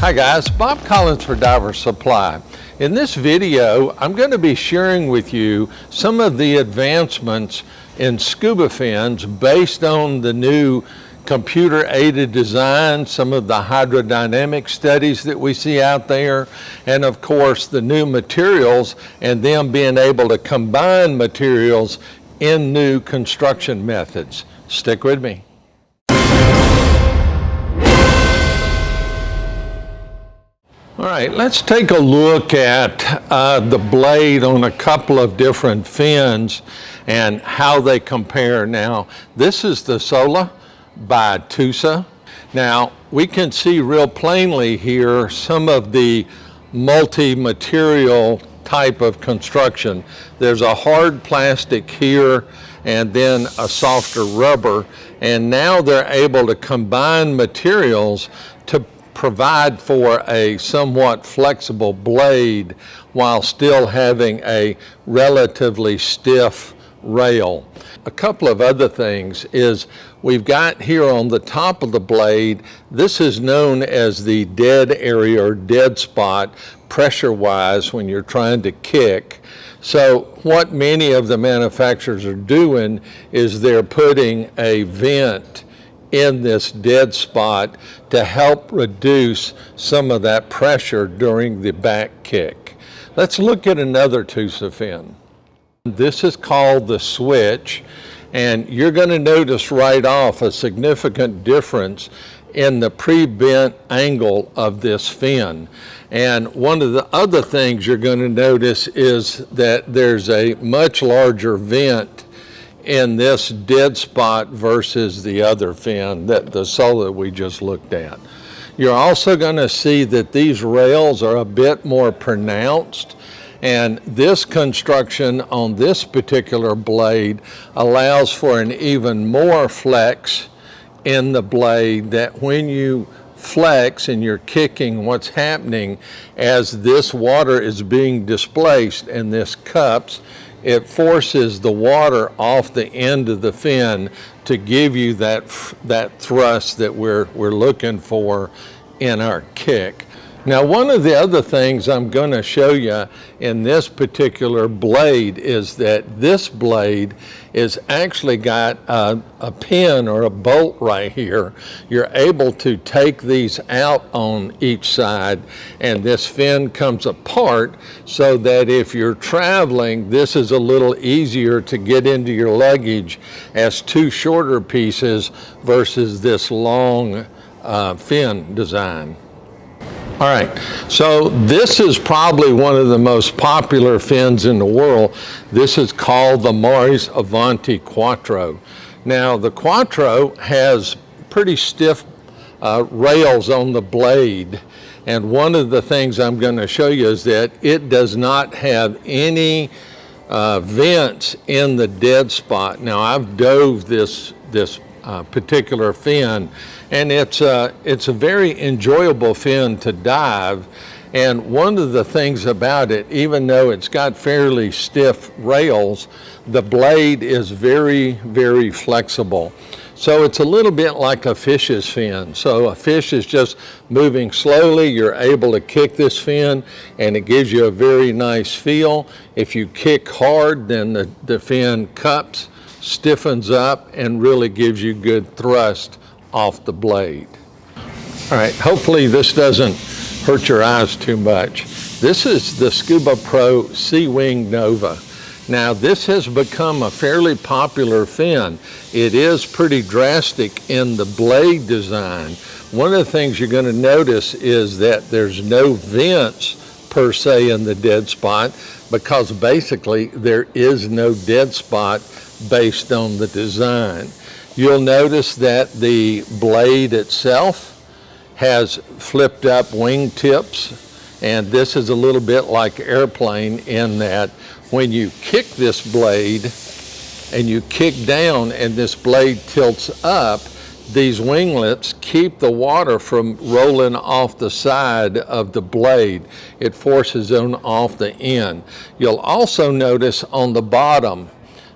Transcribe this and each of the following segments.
Hi guys, Bob Collins for Diver Supply. In this video, I'm going to be sharing with you some of the advancements in scuba fins based on the new computer-aided design, some of the hydrodynamic studies that we see out there, and of course the new materials and them being able to combine materials in new construction methods. Stick with me. All right, let's take a look at the blade on a couple of different fins and how they compare. Now, this is the Solla by TECHIE. Now, we can see real plainly here some of the multi-material type of construction. There's a hard plastic here and then a softer rubber, and now they're able to combine materials to provide for a somewhat flexible blade while still having a relatively stiff rail. A couple of other things is we've got here on the top of the blade, this is known as the dead area or dead spot pressure-wise when you're trying to kick. So what many of the manufacturers are doing is they're putting a vent in this dead spot to help reduce some of that pressure during the back kick. Let's look at another TECHIE fin. This is called the switch, and you're going to notice right off a significant difference in the pre-bent angle of this fin. And one of the other things you're going to notice is that there's a much larger vent in this dead spot versus the other fin, the Solla we just looked at. You're also going to see that these rails are a bit more pronounced, and this construction on this particular blade allows for an even more flex in the blade, that when you flex and you're kicking, what's happening as this water is being displaced and this cups, it forces the water off the end of the fin to give you that thrust that we're looking for in our kick. Now, one of the other things I'm going to show you in this particular blade is that this blade is actually got a pin or a bolt right here. You're able to take these out on each side, and this fin comes apart so that if you're traveling, this is a little easier to get into your luggage as two shorter pieces versus this long fin design. All right, so this is probably one of the most popular fins in the world. This is called the Mars Avanti Quattro. Now, the Quattro has pretty stiff rails on the blade, and one of the things I'm going to show you is that it does not have any vents in the dead spot. Now, I've dove this particular fin, and it's a very enjoyable fin to dive. And one of the things about it, even though it's got fairly stiff rails, the blade is very, very flexible. So it's a little bit like a fish's fin. So a fish is just moving slowly. You're able to kick this fin, and it gives you a very nice feel. If you kick hard, then the fin cups, stiffens up, and really gives you good thrust off the blade. All right, hopefully this doesn't hurt your eyes too much. This is the Scuba Pro Seawing Nova. Now, this has become a fairly popular fin. It is pretty drastic in the blade design. One of the things you're going to notice is that there's no vents per se in the dead spot, because basically there is no dead spot based on the design. You'll notice that the blade itself has flipped up wing tips, and this is a little bit like airplane in that when you kick this blade and you kick down and this blade tilts up, these winglets keep the water from rolling off the side of the blade. It forces them off the end. You'll also notice on the bottom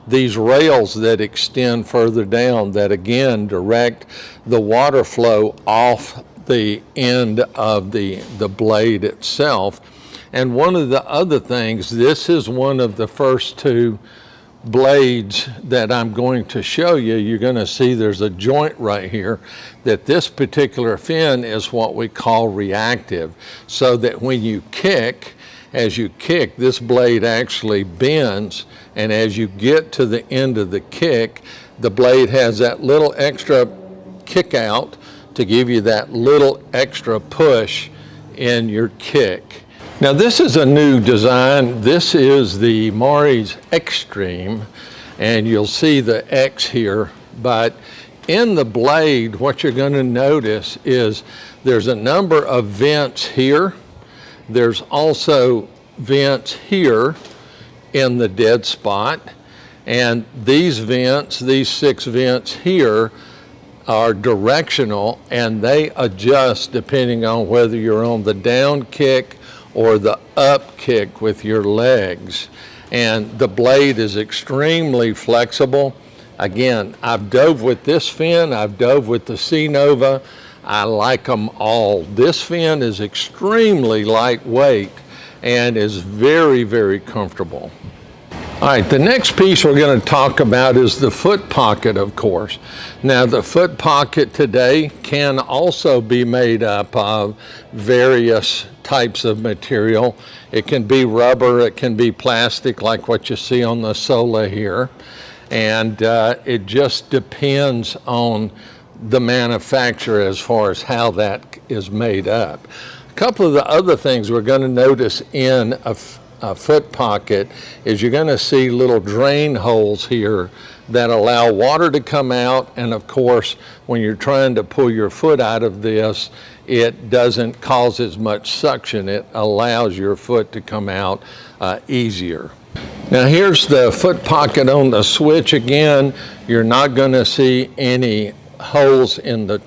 these rails that extend further down that again direct the water flow off the end of the blade itself. And one of the other things, this is one of the first two blades that I'm going to show you. You're going to see there's a joint right here, that this particular fin is what we call reactive, so that when you kick, as you kick, this blade actually bends, and as you get to the end of the kick, the blade has that little extra kick out to give you that little extra push in your kick. Now this is a new design. This is the Mari's X-treme, and you'll see the X here, but in the blade, what you're going to notice is there's a number of vents here. There's also vents here in the dead spot, and these vents, these 6 vents here, are directional, and they adjust depending on whether you're on the down kick or the up kick with your legs. And the blade is extremely flexible. Again, I've dove with this fin, I've dove with the Sea Nova. I like them all. This fin is extremely lightweight and is very, very comfortable. All right, the next piece we're going to talk about is the foot pocket, of course. Now, the foot pocket today can also be made up of various types of material. It can be rubber, it can be plastic, like what you see on the Solla here. And it just depends on the manufacturer as far as how that is made up. A couple of the other things we're going to notice in a foot pocket is you're going to see little drain holes here that allow water to come out, and of course when you're trying to pull your foot out of this, it doesn't cause as much suction. It allows your foot to come out easier. Now here's the foot pocket on the switch. Again, you're not going to see any holes in the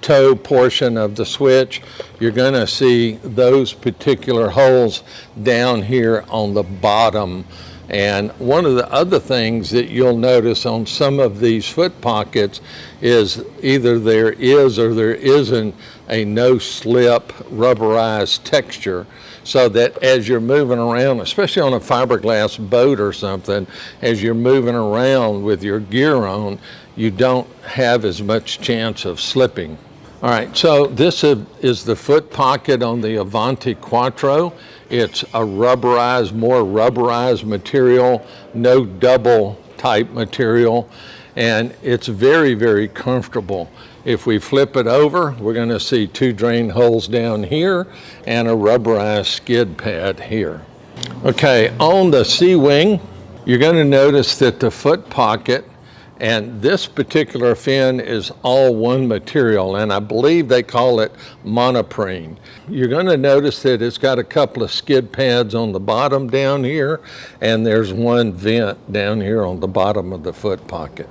toe portion of the switch. You're going to see those particular holes down here on the bottom. And one of the other things that you'll notice on some of these foot pockets is either there is or there isn't a no-slip rubberized texture, so that as you're moving around, especially on a fiberglass boat or something, as you're moving around with your gear on, you don't have as much chance of slipping. All right, so this is the foot pocket on the Avanti Quattro. It's a rubberized, more rubberized material, no double type material, and it's very, very comfortable. If we flip it over, we're going to see 2 drain holes down here and a rubberized skid pad here. Okay, on the Seawing, you're going to notice that the foot pocket and this particular fin is all one material, and I believe they call it monoprene. You're going to notice that it's got a couple of skid pads on the bottom down here, and there's one vent down here on the bottom of the foot pocket.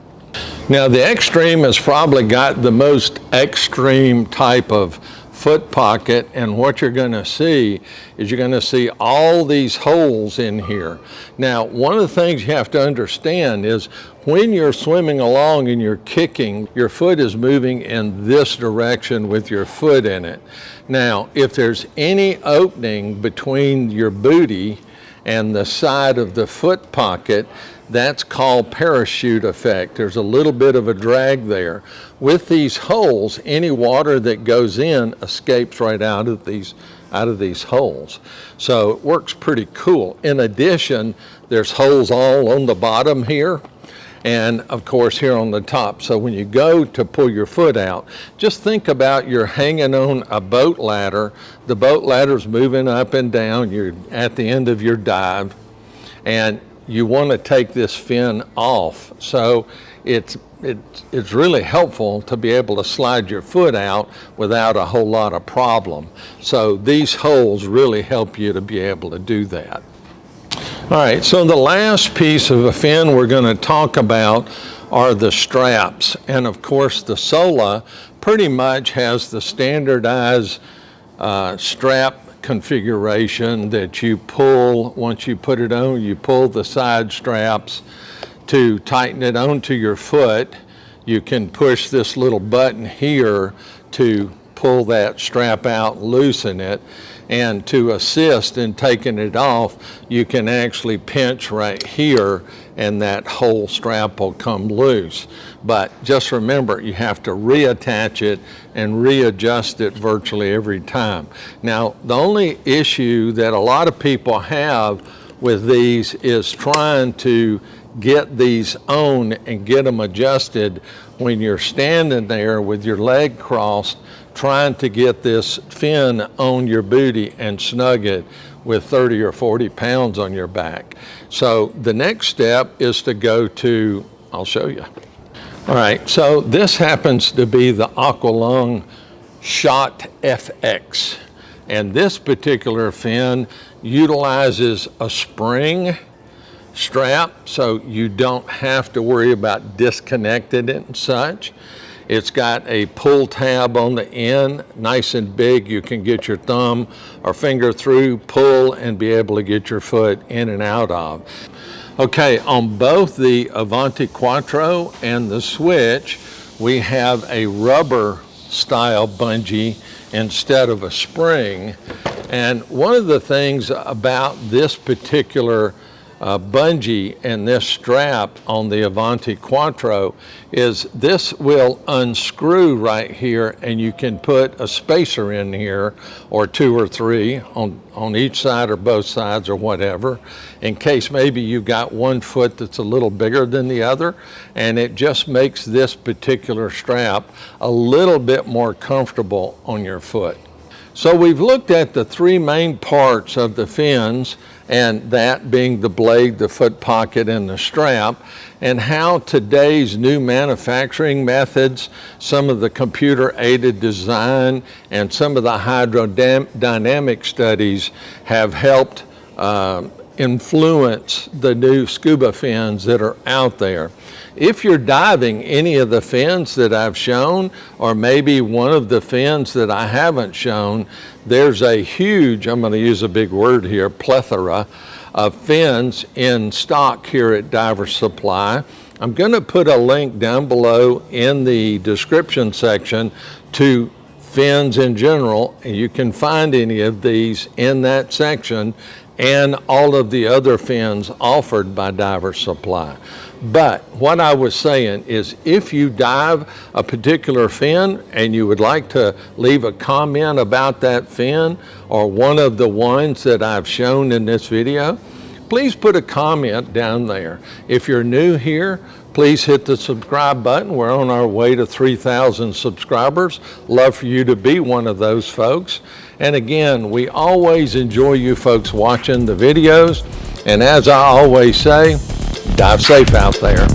Now the X-treme has probably got the most extreme type of foot pocket, and what you're going to see is you're going to see all these holes in here. Now, one of the things you have to understand is when you're swimming along and you're kicking, your foot is moving in this direction with your foot in it. Now, if there's any opening between your booty and the side of the foot pocket, that's called parachute effect. There's a little bit of a drag there. With these holes, any water that goes in escapes right out of these holes. So it works pretty cool. In addition, there's holes all on the bottom here, and of course here on the top. So when you go to pull your foot out, just think about you're hanging on a boat ladder. The boat ladder's moving up and down. You're at the end of your dive, and you want to take this fin off. So it's really helpful to be able to slide your foot out without a whole lot of problem. So these holes really help you to be able to do that. All right, so the last piece of a fin we're going to talk about are the straps. And of course the Solla pretty much has the standardized strap configuration that you pull. Once you put it on, you pull the side straps to tighten it onto your foot. You can push this little button here to pull that strap out and loosen it. And to assist in taking it off, you can actually pinch right here and that whole strap will come loose. But just remember, you have to reattach it and readjust it virtually every time. Now, the only issue that a lot of people have with these is trying to get these on and get them adjusted when you're standing there with your leg crossed, trying to get this fin on your booty and snug it with 30 or 40 pounds on your back. So the next step is to go to, I'll show you. All right, so this happens to be the Aqualung Shot FX. And this particular fin utilizes a spring strap, so you don't have to worry about disconnecting it and such. It's got a pull tab on the end, nice and big. You can get your thumb or finger through, pull, and be able to get your foot in and out of. Okay, on both the Avanti Quattro and the Switch, we have a rubber style bungee instead of a spring. And one of the things about this particular bungee and this strap on the Avanti Quattro is this will unscrew right here, and you can put a spacer in here or 2 or 3 on each side or both sides or whatever, in case maybe you've got one foot that's a little bigger than the other, and it just makes this particular strap a little bit more comfortable on your foot. So we've looked at the 3 main parts of the fins, and that being the blade, the foot pocket, and the strap, and how today's new manufacturing methods, some of the computer-aided design, and some of the hydrodynamic studies have helped influence the new scuba fins that are out there. If you're diving any of the fins that I've shown, or maybe one of the fins that I haven't shown, there's a huge, I'm going to use a big word here, plethora of fins in stock here at Diver Supply. I'm going to put a link down below in the description section to fins in general, and you can find any of these in that section and all of the other fins offered by Diver Supply. But what I was saying is, if you dive a particular fin and you would like to leave a comment about that fin or one of the ones that I've shown in this video, please put a comment down there. If you're new here, please hit the subscribe button. We're on our way to 3,000 subscribers. Love for you to be one of those folks. And again, we always enjoy you folks watching the videos. And as I always say, dive safe out there.